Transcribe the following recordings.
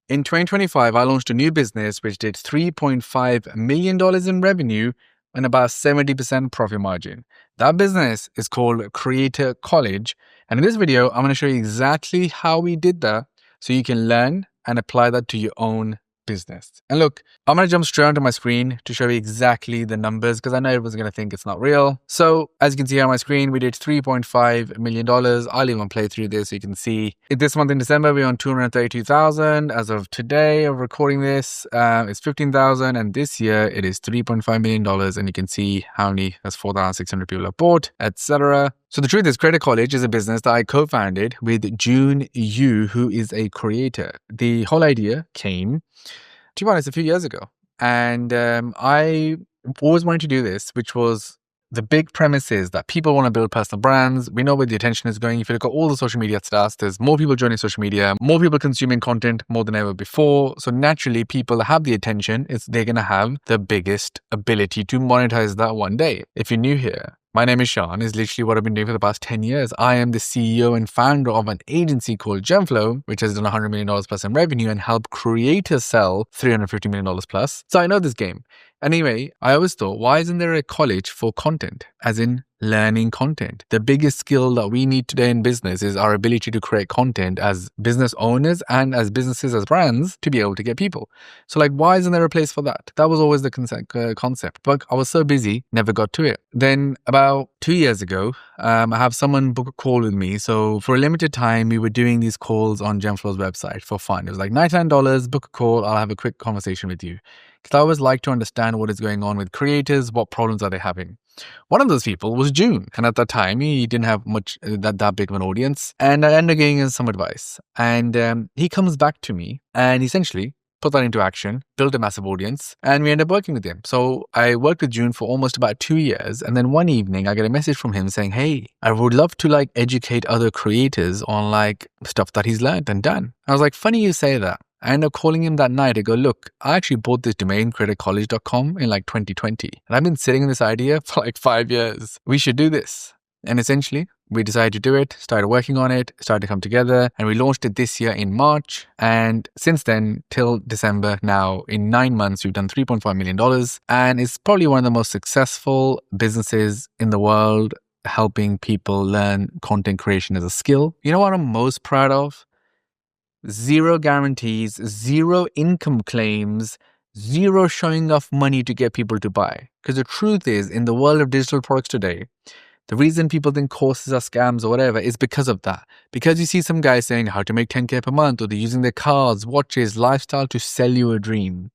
In 2025, I launched a new business which did $3.5 million in revenue and about 70% profit margin. That business is called Creator College. And in this video, I'm going to show you exactly how we did that so you can learn and apply that to your own business. And look, I'm going to jump straight onto my screen to show you exactly the numbers because I know everyone's going to think it's not real. So as you can see here on my screen, we did $3.5 million. I'll even play through this so you can see. This month in December, we're on 232,000. As of today of recording this, it's 15,000. And this year it is $3.5 million. And you can see how many, that's 4,600 people have bought, etc. So the truth is, Creator College is a business that I co-founded with June Yu, who is a creator. The whole idea came, to be honest, a few years ago. And I always wanted to do this, which was the big premise is that people want to build personal brands. We know where the attention is going. If you look at all the social media stats, there's more people joining social media, more people consuming content more than ever before. So naturally, people have the attention. They're going to have the biggest ability to monetize that one day. If you're new here, my name is Shan, is literally what I've been doing for the past 10 years. I am the CEO and founder of an agency called Genflow, which has done $100 million plus in revenue and helped creators sell $350 million plus. So I know this game. Anyway, I always thought, why isn't there a college for content, as in learning content? The biggest skill that we need today in business is our ability to create content as business owners and as businesses, as brands, to be able to get people. So like, why isn't there a place for that? That was always the concept, but I was so busy, never got to it. Then about 2 years ago, I have someone book a call with me. So for a limited time, we were doing these calls on Genflow's website for fun. It was like $99, book a call, I'll have a quick conversation with you. Because I always like to understand what is going on with creators, what problems are they having. One of those people was June. And at that time, he didn't have much that big of an audience. And I ended up giving him some advice. And he comes back to me and essentially put that into action, built a massive audience, and we ended up working with him. So I worked with June for almost about 2 years. And then one evening, I get a message from him saying, hey, I would love to educate other creators on stuff that he's learned and done. I was like, funny you say that. I ended up calling him that night. I go, look, I actually bought this domain, creatorcollege.com, in 2020. And I've been sitting on this idea for 5 years. We should do this. And essentially, we decided to do it, started working on it, started to come together, and we launched it this year in March. And since then, till December now, in 9 months, we've done $3.5 million. And it's probably one of the most successful businesses in the world, helping people learn content creation as a skill. You know what I'm most proud of? Zero guarantees, zero income claims, zero showing off money to get people to buy. Because the truth is, in the world of digital products today, the reason people think courses are scams or whatever is because of that. Because you see some guys saying how to make 10K per month, or they're using their cars, watches, lifestyle to sell you a dream.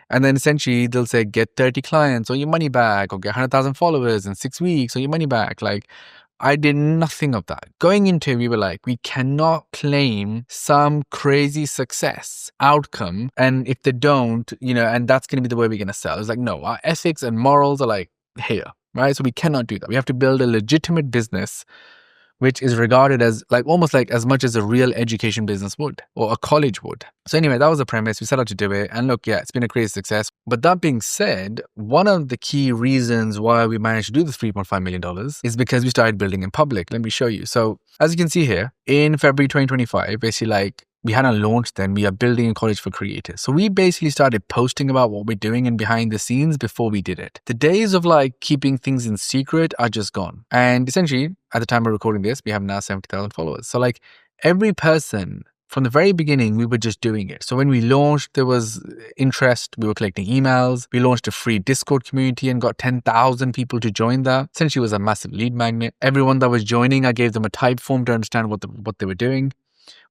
And then essentially they'll say, get 30 clients or your money back, or get 100,000 followers in 6 weeks or your money back. I did nothing of that. Going into it, we were like, we cannot claim some crazy success outcome. And if they don't, and that's going to be the way we're going to sell. It's like, no, our ethics and morals are here, right? So we cannot do that. We have to build a legitimate business, which is regarded as almost as much as a real education business would, or a college would. So anyway, that was the premise. We set out to do it. And look, yeah, it's been a crazy success. But that being said, one of the key reasons why we managed to do this $3.5 million is because we started building in public. Let me show you. So as you can see here, in February 2025, basically we hadn't launched then, we are building a college for creators. So we basically started posting about what we're doing and behind the scenes before we did it. The days of keeping things in secret are just gone. And essentially, at the time of recording this, we have now 70,000 followers. So every person, from the very beginning, we were just doing it. So when we launched, there was interest. We were collecting emails. We launched a free Discord community and got 10,000 people to join that. Essentially, it was a massive lead magnet. Everyone that was joining, I gave them a type form to understand what they were doing,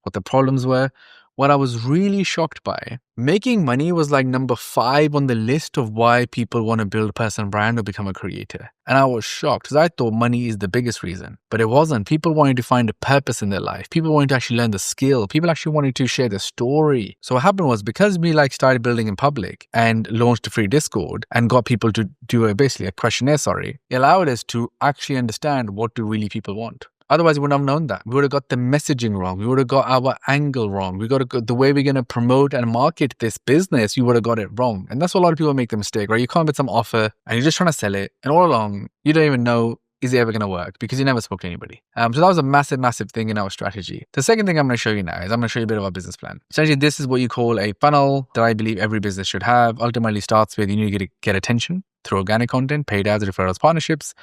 what the problems were. What I was really shocked by, making money was number 5 on the list of why people want to build a personal brand or become a creator. And I was shocked because I thought money is the biggest reason, but it wasn't. People wanted to find a purpose in their life. People wanted to actually learn the skill. People actually wanted to share the story. So what happened was, because we started building in public and launched a free Discord and got people to do basically a questionnaire, it allowed us to actually understand what do really people want. Otherwise, we wouldn't have known that. We would have got the messaging wrong. We would have got our angle wrong. We got the way we're going to promote and market this business, you would have got it wrong. And that's what a lot of people make the mistake, right? You come up with some offer and you're just trying to sell it. And all along, you don't even know is it ever going to work? Because you never spoke to anybody. So that was a massive thing in our strategy. The second thing I'm going to show you now is I'm going to show you a bit of our business plan. Essentially, this is what you call a funnel that I believe every business should have. Ultimately starts with you need to get attention through organic content, paid ads, referrals, partnerships.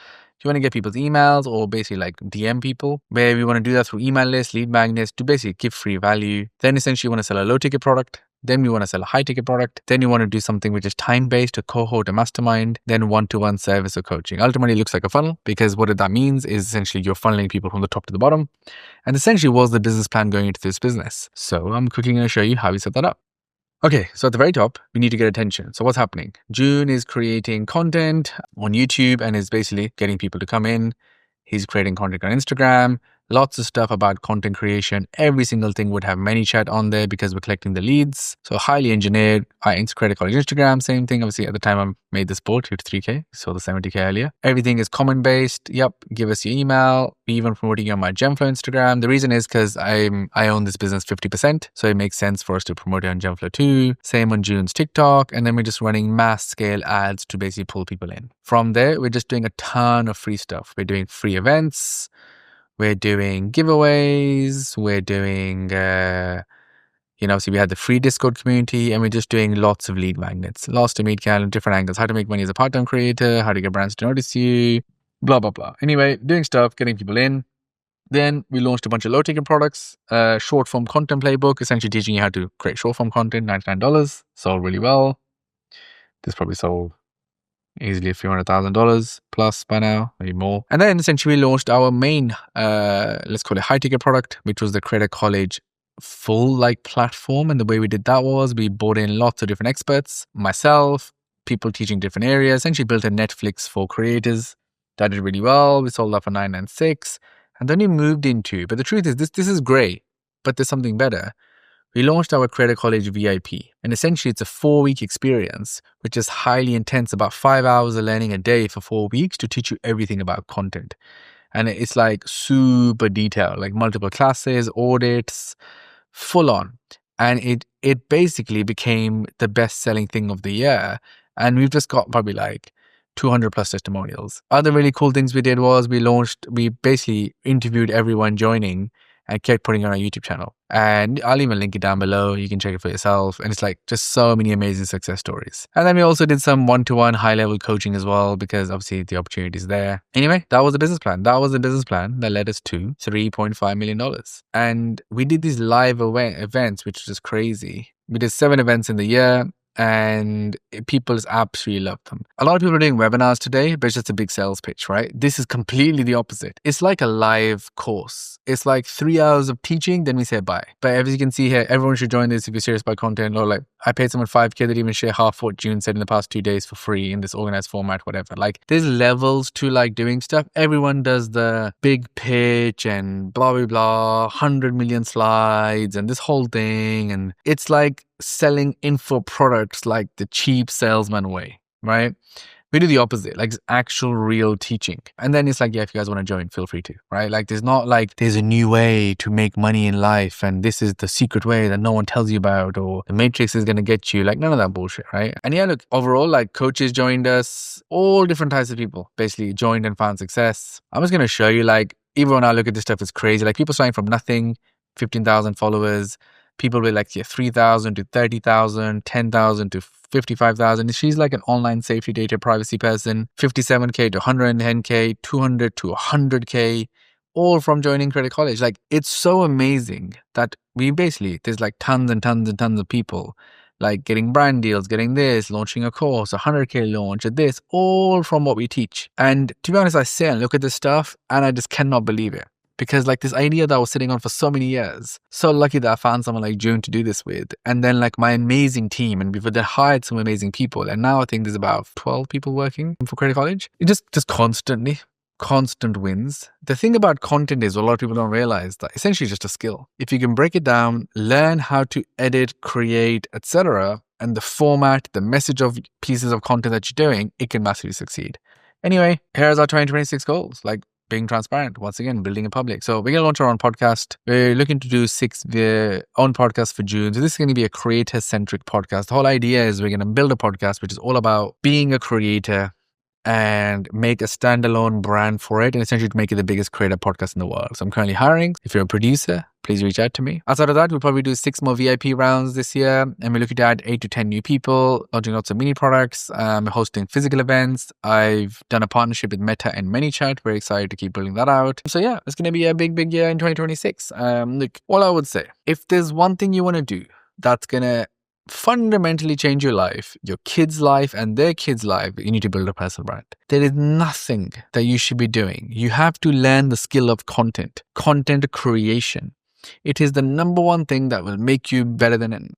You want to get people's emails or basically like DM people, where we want to do that through email lists, lead magnets to basically give free value. Then essentially you want to sell a low ticket product. Then you want to sell a high ticket product. Then you want to do something which is time-based, a cohort, a mastermind, then one-to-one service or coaching. Ultimately, it looks like a funnel because what that means is essentially you're funneling people from the top to the bottom. And essentially was the business plan going into this business. So I'm quickly going to show you how we set that up. Okay, so at the very top, we need to get attention. So what's happening? June is creating content on YouTube and is basically getting people to come in. He's creating content on Instagram. Lots of stuff about content creation. Every single thing would have ManyChat on there because we're collecting the leads. So highly engineered. I created college Instagram, same thing. Obviously, at the time I made this poll, 2 to 3K. So the 70K earlier. Everything is comment based. Yep, give us your email. We even promoting you on my Genflow Instagram. The reason is because I own this business 50%. So it makes sense for us to promote it on Genflow too. Same on June's TikTok. And then we're just running mass scale ads to basically pull people in. From there, we're just doing a ton of free stuff. We're doing free events. We're doing giveaways. We're doing, obviously we had the free Discord community and we're just doing lots of lead magnets, lots to meet Cal, different angles, how to make money as a part-time creator, how to get brands to notice you, blah, blah, blah. Anyway, doing stuff, getting people in. Then we launched a bunch of low-ticket products, short form content playbook, essentially teaching you how to create short form content, $99, sold really well. This probably sold easily a few $100,000 plus by now, maybe more. And then essentially we launched our main, let's call it high ticket product, which was the Creator College full platform. And the way we did that was we brought in lots of different experts, myself, people teaching different areas, essentially built a Netflix for creators. That did really well. We sold that for $996. And then we moved into, but the truth is this is great, but there's something better. We launched our Creator College VIP, and essentially it's a 4-week experience, which is highly intense, about 5 hours of learning a day for 4 weeks to teach you everything about content. And it's super detailed, multiple classes, audits, full on. And it basically became the best selling thing of the year. And we've just got probably 200 plus testimonials. Other really cool things we did was we basically interviewed everyone joining and kept putting it on our YouTube channel. And I'll even link it down below. You can check it for yourself. And it's just so many amazing success stories. And then we also did some one-to-one high-level coaching as well, because obviously the opportunity is there. Anyway, that was the business plan. That was the business plan that led us to $3.5 million. And we did these live events, which was just crazy. We did 7 events in the year. And people just absolutely love them. A lot of people are doing webinars today, but it's just a big sales pitch, right? This is completely the opposite. It's like a live course. It's 3 hours of teaching, then we say bye. But as you can see here, everyone should join this if you're serious about content. Or I paid someone $5K that even share half what June said in the past 2 days for free in this organized format, whatever. There's levels to doing stuff. Everyone does the big pitch and blah, blah, blah, 100 million slides and this whole thing. And it's selling info products the cheap salesman way, right? We do the opposite, actual real teaching. And then it's yeah, if you guys want to join, feel free to, right? There's not there's a new way to make money in life and this is the secret way that no one tells you about, or the matrix is going to get you, none of that bullshit, right? And yeah, look, overall, coaches joined us, all different types of people basically joined and found success. I'm just going to show you, even when I look at this stuff, it's crazy. People starting from nothing, 15,000 followers, people with 3,000 to 30,000, 10,000 to 55,000. She's an online safety data privacy person, 57K to 110K, 200 to 100K, all from joining Creator College. It's so amazing that we basically, there's tons and tons and tons of people getting brand deals, getting this, launching a course, 100K launch, this, all from what we teach. And to be honest, I sit and look at this stuff and I just cannot believe it. Because this idea that I was sitting on for so many years, so lucky that I found someone like June to do this with. And then my amazing team, and we've hired some amazing people. And now I think there's about 12 people working for Creator College. It just constantly, constant wins. The thing about content is a lot of people don't realize that essentially it's just a skill. If you can break it down, learn how to edit, create, etc., and the format, the message of pieces of content that you're doing, it can massively succeed. Anyway, here's our 2026 goals. Being transparent, once again, building a public. So we're going to launch our own podcast. We're looking to do 6 own podcasts for June. So this is going to be a creator-centric podcast. The whole idea is we're going to build a podcast which is all about being a creator and make a standalone brand for it and essentially to make it the biggest creator podcast in the world. So I'm currently hiring. If you're a producer, please reach out to me. Outside of that, we'll probably do 6 more VIP rounds this year, and we're looking to add 8 to 10 new people, launching lots of mini products, hosting physical events. I've done a partnership with Meta and ManyChat. Very excited to keep building that out. So yeah, it's going to be a big year in 2026. Look, all I would say, if there's one thing you want to do that's going to fundamentally change your life, your kids' life, and their kids' life, you need to build a personal brand. There is nothing that you should be doing. You have to learn the skill of content creation. It is the number one thing that will make you better than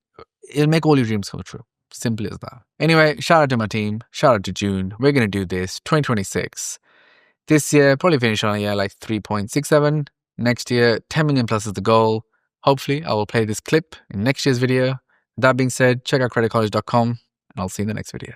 it'll make all your dreams come true. Simple as that. Anyway, shout out to my team. Shout out to June. We're going to do this 2026. This year, probably finish on a year like 3.67. Next year, 10 million plus is the goal. Hopefully, I will play this clip in next year's video. That being said, check out creditcollege.com and I'll see you in the next video.